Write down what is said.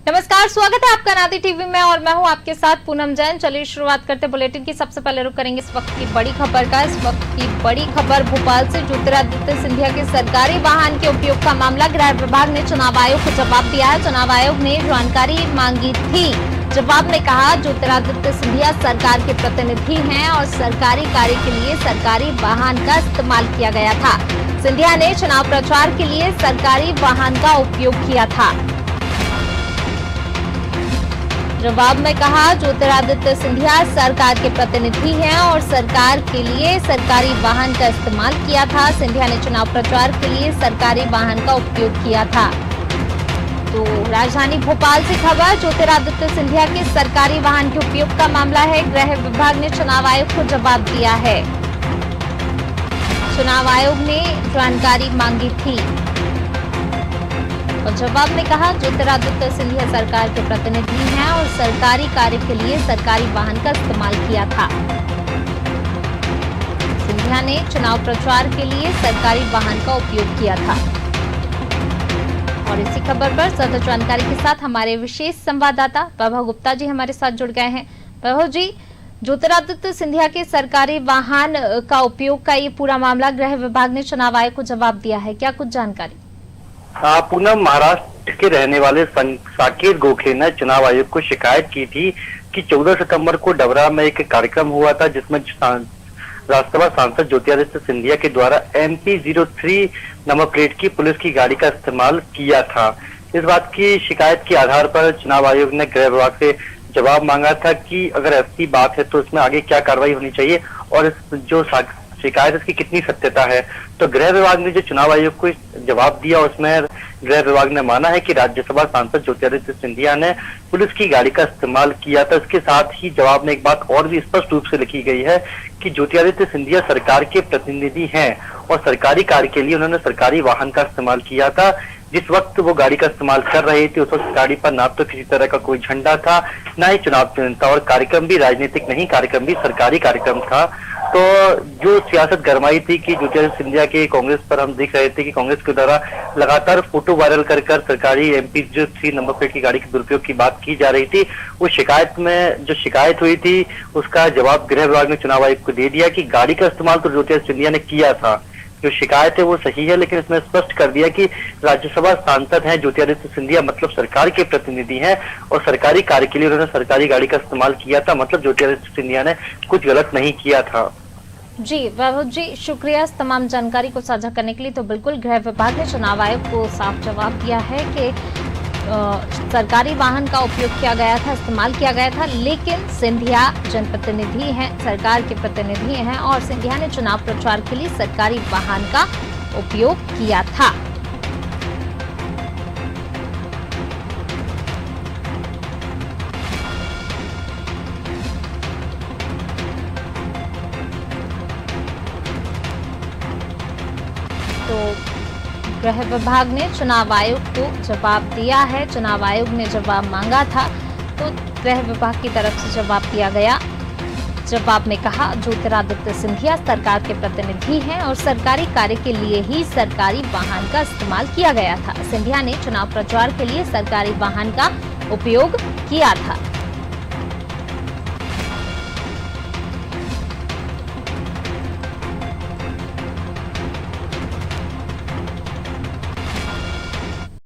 नमस्कार, स्वागत है आपका नादी टीवी में और मैं हूं आपके साथ पूनम जैन। चलिए शुरुआत करते बुलेटिन की। सबसे पहले रुक करेंगे इस वक्त की बड़ी खबर का। इस वक्त की बड़ी खबर भोपाल से। ज्योतिरादित्य सिंधिया के सरकारी वाहन के उपयोग का मामला, गृह विभाग ने चुनाव आयोग को जवाब दिया है। चुनाव आयोग ने जानकारी मांगी थी। जवाब में कहा, ज्योतिरादित्य सिंधिया सरकार के प्रतिनिधि हैं और सरकारी कार्य के लिए सरकारी वाहन का इस्तेमाल किया गया था। सिंधिया ने चुनाव प्रचार के लिए सरकारी वाहन का उपयोग किया था। जवाब में कहा, ज्योतिरादित्य सिंधिया सरकार के प्रतिनिधि हैं और सरकार के लिए सरकारी वाहन का इस्तेमाल किया था। सिंधिया ने चुनाव प्रचार के लिए सरकारी वाहन का उपयोग किया था। तो राजधानी भोपाल से खबर, ज्योतिरादित्य सिंधिया के सरकारी वाहन के उपयोग का मामला है। गृह विभाग ने चुनाव आयोग को जवाब दिया है। चुनाव आयोग ने जानकारी मांगी थी और जवाब में कहा, ज्योतिरादित्य सिंधिया सरकार के प्रतिनिधि हैं और सरकारी कार्य के लिए सरकारी वाहन का इस्तेमाल किया था। सिंधिया ने चुनाव प्रचार के लिए सरकारी वाहन का उपयोग किया था। और इसी खबर पर ज्यादा जानकारी के साथ हमारे विशेष संवाददाता वैभव गुप्ता जी हमारे साथ जुड़ गए हैं। वैभव जी, ज्योतिरादित्य सिंधिया के सरकारी वाहन का उपयोग का ये पूरा मामला, गृह विभाग ने चुनाव आयोग को जवाब दिया है, क्या कुछ जानकारी? पूनम, महाराष्ट्र के रहने वाले साकेत गोखले ने चुनाव आयोग को शिकायत की थी कि 14 सितंबर को डबरा में एक कार्यक्रम हुआ था जिसमें राज्यसभा सांसद ज्योतिरादित्य सिंधिया के द्वारा MP03 नंबर प्लेट की पुलिस की गाड़ी का इस्तेमाल किया था। इस बात की शिकायत के आधार पर चुनाव आयोग ने गृह विभाग से जवाब मांगा था कि अगर ऐसी बात है तो इसमें आगे क्या कार्रवाई होनी चाहिए और इस जो शिकायत इसकी कितनी सत्यता है। तो गृह विभाग ने जो चुनाव आयोग को जवाब दिया उसमें गृह विभाग ने माना है कि राज्यसभा सांसद ज्योतिरादित्य सिंधिया ने पुलिस की गाड़ी का इस्तेमाल किया था। इसके साथ ही जवाब में एक बात और भी स्पष्ट रूप से लिखी गई है कि ज्योतिरादित्य सिंधिया सरकार के प्रतिनिधि हैं और सरकारी कार्य के लिए उन्होंने सरकारी वाहन का इस्तेमाल किया था। जिस वक्त वो गाड़ी का इस्तेमाल कर रहे थे उस वक्त गाड़ी पर ना तो किसी तरह का कोई झंडा था, ना ही चुनाव चिन्ह था और कार्यक्रम भी राजनीतिक नहीं, कार्यक्रम भी सरकारी कार्यक्रम था। तो जो सियासत गरमाई थी कि ज्योतिरादित्य सिंधिया के कांग्रेस पर हम देख रहे थे कि कांग्रेस के द्वारा लगातार फोटो वायरल कर सरकारी MP03 नंबर प्लेट की गाड़ी के दुरुपयोग की बात की जा रही थी। उस शिकायत में जो शिकायत हुई थी उसका जवाब गृह विभाग ने चुनाव आयोग को दे दिया कि गाड़ी का इस्तेमाल तो ज्योतिरादित्य सिंधिया ने किया था। जो शिकायत है वो सही है, लेकिन इसमें स्पष्ट कर दिया कि राज्यसभा सांसद हैं ज्योतिरादित्य सिंधिया, मतलब सरकार के प्रतिनिधि हैं और सरकारी कार्य के लिए उन्होंने सरकारी गाड़ी का इस्तेमाल किया था, मतलब ज्योतिरादित्य सिंधिया ने कुछ गलत नहीं किया था। जी वैभव जी, शुक्रिया इस तमाम जानकारी को साझा करने के लिए। तो बिल्कुल गृह विभाग ने चुनाव आयोग को साफ जवाब दिया है कि सरकारी वाहन का उपयोग किया गया था, इस्तेमाल किया गया था, लेकिन सिंधिया जनप्रतिनिधि हैं, सरकार के प्रतिनिधि हैं और सिंधिया ने चुनाव प्रचार के लिए सरकारी वाहन का उपयोग किया था। तो गृह विभाग ने चुनाव आयोग को जवाब दिया है। चुनाव आयोग ने जवाब मांगा था तो गृह विभाग की तरफ से जवाब दिया गया। जवाब में कहा, ज्योतिरादित्य सिंधिया सरकार के प्रतिनिधि हैं और सरकारी कार्य के लिए ही सरकारी वाहन का इस्तेमाल किया गया था। सिंधिया ने चुनाव प्रचार के लिए सरकारी वाहन का उपयोग किया था।